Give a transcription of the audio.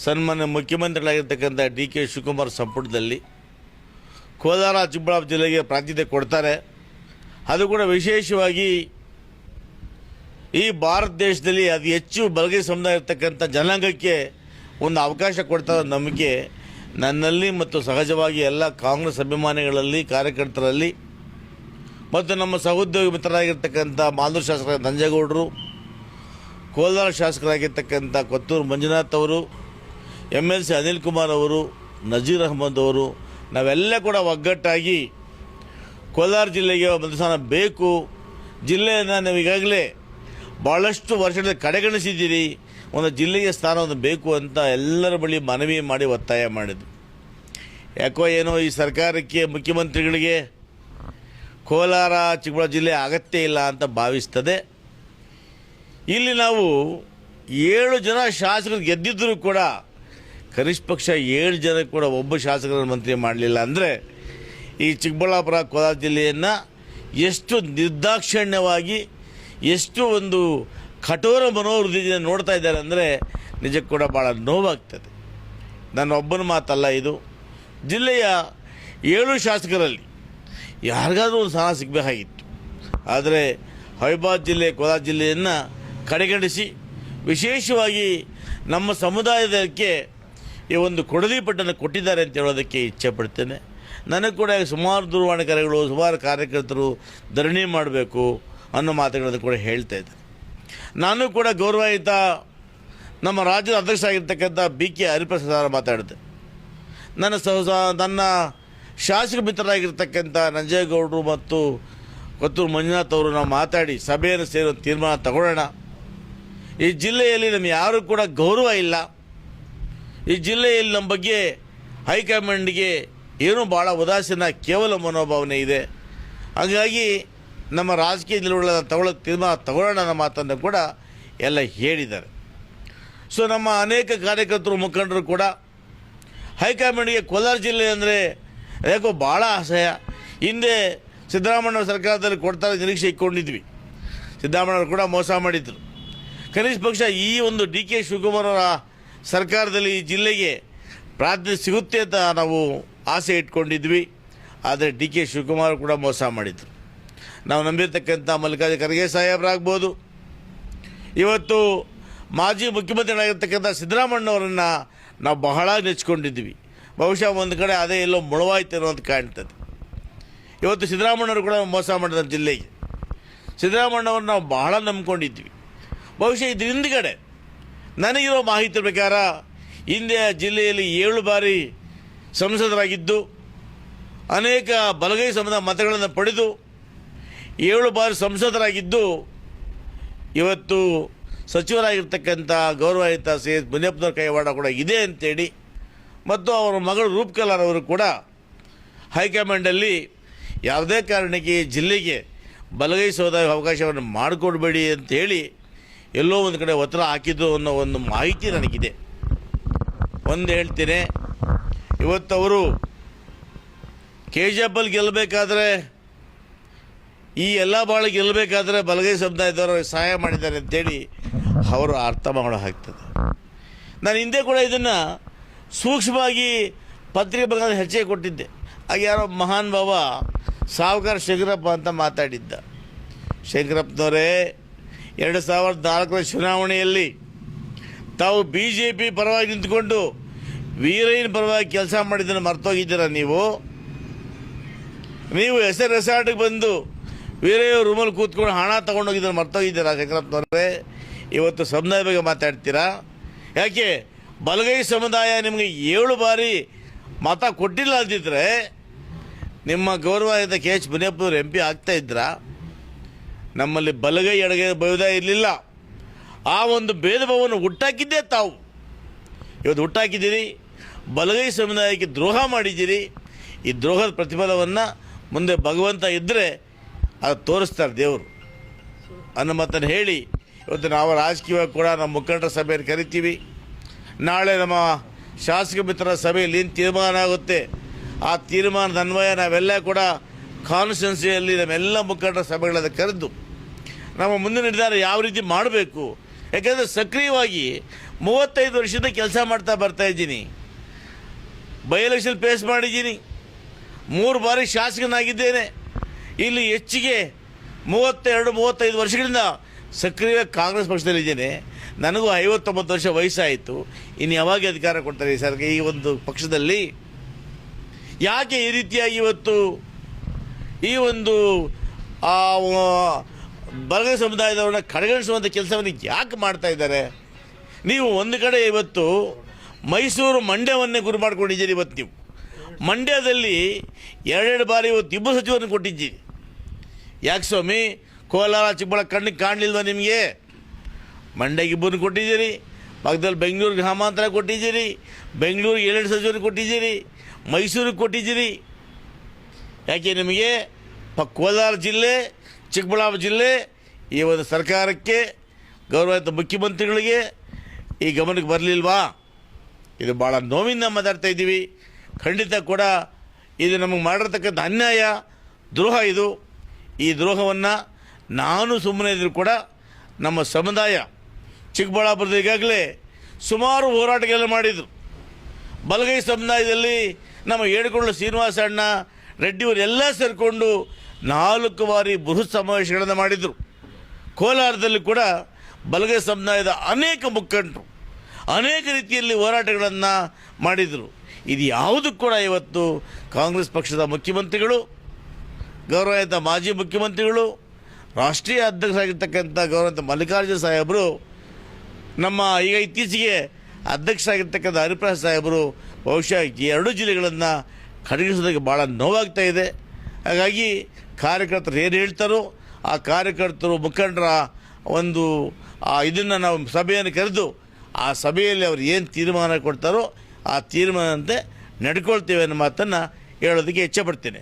ಸನ್ಮಾನ್ಯ ಮುಖ್ಯಮಂತ್ರಿಗಳಾಗಿರ್ತಕ್ಕಂಥ D K Shivakumar ಸಂಪುಟದಲ್ಲಿ ಕೋಲಾರ ಚಿಕ್ಕಬಳ್ಳಾಪುರ ಜಿಲ್ಲೆಗೆ ಪ್ರಾತಿನಿಧ್ಯ ಕೊಡ್ತಾರೆ. ಅದು ಕೂಡ ವಿಶೇಷವಾಗಿ ಈ ಭಾರತ ದೇಶದಲ್ಲಿ ಅತಿ ಹೆಚ್ಚು ಬಲಗೈ ಸಮುದಾಯ ಇರತಕ್ಕಂಥ ಜನಾಂಗಕ್ಕೆ ಒಂದು ಅವಕಾಶ ಕೊಡ್ತಾರೆ ನಂಬಿಕೆ ನನ್ನಲ್ಲಿ ಮತ್ತು ಸಹಜವಾಗಿ ಎಲ್ಲ ಕಾಂಗ್ರೆಸ್ ಅಭಿಮಾನಿಗಳಲ್ಲಿ, ಕಾರ್ಯಕರ್ತರಲ್ಲಿ ಮತ್ತು ನಮ್ಮ ಸಹೋದ್ಯೋಗಿ ಮಿತ್ರರಾಗಿರ್ತಕ್ಕಂಥ ಮಾಲೂರು ಶಾಸಕರ ನಂಜೇಗೌಡರು, ಕೋಲಾರ ಶಾಸಕರಾಗಿರ್ತಕ್ಕಂಥ ಕೊತ್ತೂರು ಮಂಜುನಾಥ್ ಅವರು, MLC ಅನಿಲ್ ಕುಮಾರ್ ಅವರು, ನಜೀರ್ ಅಹಮದ್ ಅವರು, ನಾವೆಲ್ಲ ಕೂಡ ಒಗ್ಗಟ್ಟಾಗಿ ಕೋಲಾರ ಜಿಲ್ಲೆಗೆ ಒಂದು ಸ್ಥಾನ ಬೇಕು. ಜಿಲ್ಲೆಯನ್ನು ನಾವು ಈಗಾಗಲೇ ಭಾಳಷ್ಟು ವರ್ಷಗಳ ಕಡೆಗಣಿಸಿದ್ದೀರಿ, ಒಂದು ಜಿಲ್ಲೆಗೆ ಸ್ಥಾನವನ್ನು ಬೇಕು ಅಂತ ಎಲ್ಲರ ಬಳಿ ಮನವಿ ಮಾಡಿ ಒತ್ತಾಯ ಮಾಡಿದ್ರು. ಯಾಕೋ ಏನೋ ಈ ಸರ್ಕಾರಕ್ಕೆ, ಮುಖ್ಯಮಂತ್ರಿಗಳಿಗೆ ಕೋಲಾರ ಚಿಕ್ಕಬಳ್ಳಾಪುರ ಜಿಲ್ಲೆ ಅಗತ್ಯ ಇಲ್ಲ ಅಂತ ಭಾವಿಸ್ತದೆ. ಇಲ್ಲಿ ನಾವು 7 ಜನ ಶಾಸಕರು ಗೆದ್ದಿದ್ದರೂ ಕೂಡ ಕನಿಷ್ಠ ಪಕ್ಷ 7 ಜನ ಕೂಡ ಒಬ್ಬ ಶಾಸಕರ ಮಂತ್ರಿ ಮಾಡಲಿಲ್ಲ ಅಂದರೆ ಈ ಚಿಕ್ಕಬಳ್ಳಾಪುರ ಕೋಲಾರ ಜಿಲ್ಲೆಯನ್ನು ಎಷ್ಟು ನಿರ್ದಾಕ್ಷಿಣ್ಯವಾಗಿ, ಎಷ್ಟು ಒಂದು ಕಠೋರ ಮನೋವೃದ್ಧಿಯಿಂದ ನೋಡ್ತಾ ಇದ್ದಾರೆ ಅಂದರೆ ನಿಜಕ್ಕೂ ಕೂಡ ಭಾಳ ನೋವಾಗ್ತದೆ. ನನ್ನ ಒಬ್ಬನ ಮಾತಲ್ಲ ಇದು. ಜಿಲ್ಲೆಯ 7 ಶಾಸಕರಲ್ಲಿ ಯಾರಿಗಾದ್ರೂ ಒಂದು ಸ್ಥಾನ ಸಿಗಬೇಕಾಗಿತ್ತು. ಆದರೆ ಹೈದರಾಬಾದ್ ಜಿಲ್ಲೆ, ಕೋಲಾರ ಜಿಲ್ಲೆಯನ್ನು ಕಡೆಗಣಿಸಿ ವಿಶೇಷವಾಗಿ ನಮ್ಮ ಸಮುದಾಯದಕ್ಕೆ ಈ ಒಂದು ಕೊಡಲಿ ಪಟ್ಟನ್ನು ಕೊಟ್ಟಿದ್ದಾರೆ ಅಂತ ಹೇಳೋದಕ್ಕೆ ಇಚ್ಛೆ ಪಡ್ತೇನೆ. ನನಗೆ ಕೂಡ ಸುಮಾರು ದೂರವಾಣಿ ಕರೆಗಳು, ಸುಮಾರು ಕಾರ್ಯಕರ್ತರು ಧರಣಿ ಮಾಡಬೇಕು ಅನ್ನೋ ಮಾತುಗಳನ್ನು ಕೂಡ ಹೇಳ್ತಾ ಇದ್ದಾರೆ. ನಾನು ಕೂಡ ಗೌರವಾನ್ವಿತ ನಮ್ಮ ರಾಜ್ಯದ ಅಧ್ಯಕ್ಷ ಆಗಿರ್ತಕ್ಕಂಥ BK ಹರಿಪ್ರಸಾದ್ ಮಾತಾಡಿದೆ. ನನ್ನ ಶಾಸಕ ಮಿತ್ರರಾಗಿರ್ತಕ್ಕಂಥ ನಂಜೇಗೌಡರು ಮತ್ತು ಕೊತ್ತೂರು ಮಂಜುನಾಥ್ ಅವರು ನಾವು ಮಾತಾಡಿ ಸಭೆಯನ್ನು ಸೇರೋ ತೀರ್ಮಾನ ತಗೊಳ್ಳೋಣ. ಈ ಜಿಲ್ಲೆಯಲ್ಲಿ ನಮಗೆ ಯಾರೂ ಕೂಡ ಗೌರವ ಇಲ್ಲ. ಈ ಜಿಲ್ಲೆಯಲ್ಲಿ ನಮ್ಮ ಬಗ್ಗೆ ಹೈಕಮಾಂಡ್ಗೆ ಏನೂ ಭಾಳ ಉದಾಸೀನ, ಕೇವಲ ಮನೋಭಾವನೆ ಇದೆ. ಹಾಗಾಗಿ ನಮ್ಮ ರಾಜಕೀಯ ನಿಲುವುಗಳನ್ನು ತಗೊಳ್ಳೋಕ್ಕೆ ತೀರ್ಮಾನ ತಗೊಳ್ಳೋಣ ಅನ್ನೋ ಮಾತನ್ನು ಕೂಡ ಎಲ್ಲ ಹೇಳಿದ್ದಾರೆ. ಸೊ ನಮ್ಮ ಅನೇಕ ಕಾರ್ಯಕರ್ತರು, ಮುಖಂಡರು ಕೂಡ ಹೈಕಮಾಂಡ್ಗೆ ಕೋಲಾರ ಜಿಲ್ಲೆ ಅಂದರೆ ಯಾಕೋ ಭಾಳ ಅಸಹ್ಯ. ಹಿಂದೆ ಸಿದ್ದರಾಮಯ್ಯ ಸರ್ಕಾರದಲ್ಲಿ ಕೊಡ್ತಾರೆ ನಿರೀಕ್ಷೆ ಇಟ್ಕೊಂಡಿದ್ವಿ. ಸಿದ್ದರಾಮಯ್ಯವರು ಕೂಡ ಮೋಸ ಮಾಡಿದರು. ಕನಿಷ್ಠ ಪಕ್ಷ ಈ ಒಂದು ಡಿ ಕೆ ಶಿವಕುಮಾರ್ ಅವರ ಸರ್ಕಾರದಲ್ಲಿ ಈ ಜಿಲ್ಲೆಗೆ ಪ್ರಾತಿನಿಧ್ಯ ಸಿಗುತ್ತೆ ಅಂತ ನಾವು ಆಸೆ ಇಟ್ಕೊಂಡಿದ್ವಿ. ಆದರೆ ಡಿ ಕೆ ಶಿವಕುಮಾರ್ ಕೂಡ ಮೋಸ ಮಾಡಿದರು. ನಾವು ನಂಬಿರ್ತಕ್ಕಂಥ ಮಲ್ಲಿಕಾರ್ಜುನ ಖರ್ಗೆ ಸಾಹೇಬರಾಗ್ಬೋದು, ಇವತ್ತು ಮಾಜಿ ಮುಖ್ಯಮಂತ್ರಿಗಳಾಗಿರ್ತಕ್ಕಂಥ ಸಿದ್ದರಾಮಯ್ಯನವರನ್ನು ನಾವು ಬಹಳ ನೆಚ್ಕೊಂಡಿದ್ವಿ. ಬಹುಶಃ ಒಂದು ಕಡೆ ಅದೇ ಎಲ್ಲೋ ಮುಳುವಾಯ್ತು ಅನ್ನೋದು ಕಾಣ್ತದೆ. ಇವತ್ತು ಸಿದ್ದರಾಮಯ್ಯವರು ಕೂಡ ಮೋಸ ಮಾಡಿದ ಜಿಲ್ಲೆಗೆ. ಸಿದ್ದರಾಮಯ್ಯವ್ರನ್ನ ನಾವು ಬಹಳ ನಂಬ್ಕೊಂಡಿದ್ವಿ. ಬಹುಶಃ ಇದ್ರ ಹಿಂದ್ಗಡೆ ನನಗಿರೋ ಮಾಹಿತಿ ಪ್ರಕಾರ ಹಿಂದೆ ಜಿಲ್ಲೆಯಲ್ಲಿ 7 ಬಾರಿ ಸಂಸದರಾಗಿದ್ದು, ಅನೇಕ ಬಲಗೈ ಸಮುದಾಯ ಮತಗಳನ್ನು ಪಡೆದು 7 ಬಾರಿ ಸಂಸದರಾಗಿದ್ದು, ಇವತ್ತು ಸಚಿವರಾಗಿರ್ತಕ್ಕಂಥ ಗೌರವಾನ್ವಿತ CS ಮುನಿಯಪ್ಪನವ್ರ ಕೈವಾಡ ಕೂಡ ಇದೆ ಅಂತೇಳಿ, ಮತ್ತು ಅವರ ಮಗಳು ರೂಪಕಲಾರ್ ಅವರು ಕೂಡ ಹೈಕಮಾಂಡಲ್ಲಿ ಯಾವುದೇ ಕಾರಣಕ್ಕೆ ಜಿಲ್ಲೆಗೆ ಬಲಗೈ ಸಮುದಾಯ ಅವಕಾಶವನ್ನು ಮಾಡಿಕೊಡ್ಬೇಡಿ ಅಂತೇಳಿ ಎಲ್ಲೋ ಒಂದು ಕಡೆ ಒತ್ತಡ ಹಾಕಿದ್ದು ಅನ್ನೋ ಒಂದು ಮಾಹಿತಿ ನನಗಿದೆ. ಒಂದು ಹೇಳ್ತೀನಿ, ಇವತ್ತವರು KGF ಗೆಲ್ಲಬೇಕಾದ್ರೆ, ಈ ಎಲ್ಲ ಬಾಳ ಗೆಲ್ಲಬೇಕಾದ್ರೆ ಬಲಗೈ ಸಮುದಾಯದವರು ಸಹಾಯ ಮಾಡಿದ್ದಾರೆ ಅಂತೇಳಿ ಅವರು ಅರ್ಥ ಮಾಡೋ ಆಗ್ತದೆ. ನಾನು ಹಿಂದೆ ಕೂಡ ಇದನ್ನು ಸೂಕ್ಷ್ಮವಾಗಿ ಪತ್ರಿಕೆ ಬಗ್ಗೆ ಹೆಚ್ಚಿಗೆ ಕೊಟ್ಟಿದ್ದೆ. ಆಗ ಯಾರೋ ಮಹಾನ್ ಭಾವ ಸಾವುಕಾರ ಶಂಕರಪ್ಪ ಅಂತ ಮಾತಾಡಿದ್ದ. ಶಂಕರಪ್ಪನವರೇ, 2004ರ ಚುನಾವಣೆಯಲ್ಲಿ ತಾವು BJP ಪರವಾಗಿ ನಿಂತ್ಕೊಂಡು ವೀರಯ್ಯನ ಪರವಾಗಿ ಕೆಲಸ ಮಾಡಿದ್ದನ್ನು ಮರ್ತೋಗಿದ್ದೀರ. ನೀವು ಹೆಸರು ರೆಸಾರ್ಟ್ಗೆ ಬಂದು ವೀರಯ್ಯ ರೂಮಲ್ಲಿ ಕೂತ್ಕೊಂಡು ಹಣ ತೊಗೊಂಡೋಗಿದ್ದನ್ನು ಮರ್ತೋಗಿದ್ದೀರಾ ಶಂಕರಪ್ಪನವರೇ? ಇವತ್ತು ಸಮುದಾಯ ಬಗ್ಗೆ ಮಾತಾಡ್ತೀರಾ? ಯಾಕೆ ಬಲಗೈ ಸಮುದಾಯ ನಿಮಗೆ 7 ಬಾರಿ ಮತ ಕೊಟ್ಟಿಲ್ಲ ಅಂತಿದ್ರೆ ನಿಮ್ಮ ಗೌರವಾನ್ವಿತ KH ಮುನಿಯಪ್ಪನವರು MP ಆಗ್ತಾಯಿದ್ರಾ? ನಮ್ಮಲ್ಲಿ ಬಲಗೈ ಎಡಗೈ ಭೇದ ಇರಲಿಲ್ಲ. ಆ ಒಂದು ಭೇದ ಭಾವವನ್ನು ಹುಟ್ಟಾಕಿದ್ದೇ ತಾವು. ಇವತ್ತು ಹುಟ್ಟಾಕಿದ್ದೀರಿ, ಬಲಗೈ ಸಮುದಾಯಕ್ಕೆ ದ್ರೋಹ ಮಾಡಿದ್ದೀರಿ. ಈ ದ್ರೋಹದ ಪ್ರತಿಫಲವನ್ನು ಮುಂದೆ ಭಗವಂತ ಇದ್ದರೆ ಅದು ತೋರಿಸ್ತಾರೆ ದೇವರು ಅನ್ನೋ ಮಾತನ್ನು ಹೇಳಿ, ಇವತ್ತು ನಾವು ರಾಜಕೀಯವಾಗಿ ಕೂಡ ನಮ್ಮ ಮುಖಂಡರ ಸಭೆಯನ್ನು ಕರಿತೀವಿ. ನಾಳೆ ನಮ್ಮ ಶಾಸಕ ಮಿತ್ರರ ಸಭೆಯಲ್ಲಿ ಏನು ತೀರ್ಮಾನ ಆಗುತ್ತೆ ಆ ತೀರ್ಮಾನದ ಅನ್ವಯ ನಾವೆಲ್ಲ ಕೂಡ ಕಾನ್ಸ್ಟಿಟ್ಯೂನ್ಸಿಯಲ್ಲಿ ನಮ್ಮೆಲ್ಲ ಮುಖಂಡರ ಸಭೆಗಳನ್ನು ಕರೆದು ನಮ್ಮ ಮುಂದಿನ ನಿರ್ಧಾರ ಯಾವ ರೀತಿ ಮಾಡಬೇಕು, ಯಾಕಂದರೆ ಸಕ್ರಿಯವಾಗಿ 35 ವರ್ಷದಿಂದ ಕೆಲಸ ಮಾಡ್ತಾ ಬರ್ತಾ ಇದ್ದೀನಿ. ಬೈ ಎಲೆಕ್ಷನ್ ಫೇಸ್ ಮಾಡಿದ್ದೀನಿ, 3 ಬಾರಿ ಶಾಸಕನಾಗಿದ್ದೇನೆ. ಇಲ್ಲಿ ಹೆಚ್ಚಿಗೆ 32-35 ವರ್ಷಗಳಿಂದ ಸಕ್ರಿಯವಾಗಿ ಕಾಂಗ್ರೆಸ್ ಪಕ್ಷದಲ್ಲಿದ್ದೇನೆ. ನನಗೂ 59 ವರ್ಷ ವಯಸ್ಸಾಯಿತು. ಇನ್ನು ಯಾವಾಗ ಅಧಿಕಾರ ಕೊಡ್ತಾರೆ ಸರ್ ಈ ಒಂದು ಪಕ್ಷದಲ್ಲಿ? ಯಾಕೆ ಈ ರೀತಿಯಾಗಿ ಇವತ್ತು ಈ ಒಂದು ಬಲಗೈ ಸಮುದಾಯದವ್ರನ್ನ ಕಡೆಗಣಿಸುವಂಥ ಕೆಲಸವನ್ನು ಯಾಕೆ ಮಾಡ್ತಾ ಇದ್ದಾರೆ? ನೀವು ಒಂದು ಕಡೆ ಇವತ್ತು ಮೈಸೂರು ಮಂಡ್ಯವನ್ನೇ ಗುರಿ ಮಾಡ್ಕೊಂಡಿದ್ದೀರಿ. ಇವತ್ತು ನೀವು ಮಂಡ್ಯದಲ್ಲಿ 2 ಬಾರಿ ಇವತ್ತು ಇಬ್ಬರು ಸಚಿವರನ್ನು ಕೊಟ್ಟಿದ್ದೀರಿ. ಯಾಕೆ ಸ್ವಾಮಿ? ಕೋಲಾರ ಚಿಕ್ಕಬಳ್ಳಾಪುರ ಕಣ್ಣಿಗೆ ಕಾಣಲಿಲ್ವ ನಿಮಗೆ? ಮಂಡ್ಯಗೆ ಇಬ್ಬರನ್ನು ಕೊಟ್ಟಿದ್ದೀರಿ, ಪಕ್ಕದಲ್ಲಿ ಬೆಂಗಳೂರು ಗ್ರಾಮಾಂತರ ಕೊಟ್ಟಿದ್ದೀರಿ, ಬೆಂಗಳೂರಿಗೆ 2 ಸಚಿವರನ್ನು ಕೊಟ್ಟಿದ್ದೀರಿ, ಮೈಸೂರಿಗೆ ಕೊಟ್ಟಿದ್ದೀರಿ. ಯಾಕೆ ನಿಮಗೆ ಕೋಲಾರ ಜಿಲ್ಲೆ, ಚಿಕ್ಕಬಳ್ಳಾಪುರ ಜಿಲ್ಲೆ ಈ ಒಂದು ಸರ್ಕಾರಕ್ಕೆ, ಗೌರವಾನ್ವಿತ ಮುಖ್ಯಮಂತ್ರಿಗಳಿಗೆ ಈ ಗಮನಕ್ಕೆ ಬರಲಿಲ್ವಾ? ಇದು ಭಾಳ ನೋವಿಂದ ಮಾತಾಡ್ತಾ ಇದ್ದೀವಿ. ಖಂಡಿತ ಕೂಡ ಇದು ನಮಗೆ ಮಾಡಿರ್ತಕ್ಕಂಥ ಅನ್ಯಾಯ, ದ್ರೋಹ. ಇದು ಈ ದ್ರೋಹವನ್ನು ನಾನು ಸುಮ್ಮನೆ ಇದ್ದರೂ ಕೂಡ ನಮ್ಮ ಸಮುದಾಯ ಚಿಕ್ಕಬಳ್ಳಾಪುರದ ಈಗಾಗಲೇ ಸುಮಾರು ಹೋರಾಟಗಳನ್ನು ಮಾಡಿದರು. ಬಲಗೈ ಸಮುದಾಯದಲ್ಲಿ ನಮ್ಮ ಏಡುಕೊಳ್ಳ ಶ್ರೀನಿವಾಸ ಅಣ್ಣ ರೆಡ್ಡಿಯವರೆಲ್ಲ ಸೇರಿಕೊಂಡು 4 ಬಾರಿ ಬೃಹತ್ ಸಮಾವೇಶಗಳನ್ನು ಮಾಡಿದರು. ಕೋಲಾರದಲ್ಲಿ ಕೂಡ ಬಲಗೈ ಸಮುದಾಯದ ಅನೇಕ ಮುಖಂಡರು ಅನೇಕ ರೀತಿಯಲ್ಲಿ ಹೋರಾಟಗಳನ್ನು ಮಾಡಿದರು. ಇದು ಯಾವುದೂ ಕೂಡ ಇವತ್ತು ಕಾಂಗ್ರೆಸ್ ಪಕ್ಷದ ಮುಖ್ಯಮಂತ್ರಿಗಳು, ಗೌರವಾನ್ವಿತ ಮಾಜಿ ಮುಖ್ಯಮಂತ್ರಿಗಳು, ರಾಷ್ಟ್ರೀಯ ಅಧ್ಯಕ್ಷರಾಗಿರ್ತಕ್ಕಂಥ ಗೌರವಾನ್ವಿತ ಮಲ್ಲಿಕಾರ್ಜುನ ಸಾಹೇಬರು, ನಮ್ಮ ಈಗ ಇತ್ತೀಚೆಗೆ ಅಧ್ಯಕ್ಷರಾಗಿರ್ತಕ್ಕಂಥ ಹರಿಪ್ರಸಾದ್ ಸಾಹೇಬರು ಬಹುಶಃ 2 ಜಿಲ್ಲೆಗಳನ್ನು ಕಡೆಗಣಿಸೋದಕ್ಕೆ ಭಾಳ ನೋವಾಗ್ತಾ ಇದೆ. ಹಾಗಾಗಿ ಕಾರ್ಯಕರ್ತರು ಏನು ಹೇಳ್ತಾರೋ ಆ ಕಾರ್ಯಕರ್ತರು ಮುಖಂಡರ ಒಂದು ಇದನ್ನು ನಾವು ಸಭೆಯನ್ನು ಕರೆದು ಆ ಸಭೆಯಲ್ಲಿ ಅವರು ಏನು ತೀರ್ಮಾನ ಕೊಡ್ತಾರೋ ಆ ತೀರ್ಮಾನದಂತೆ ನಡ್ಕೊಳ್ತೇವೆ ಅನ್ನೋ ಮಾತನ್ನು ಹೇಳೋದಕ್ಕೆ ಇಚ್ಛೆಪಡ್ತೇನೆ.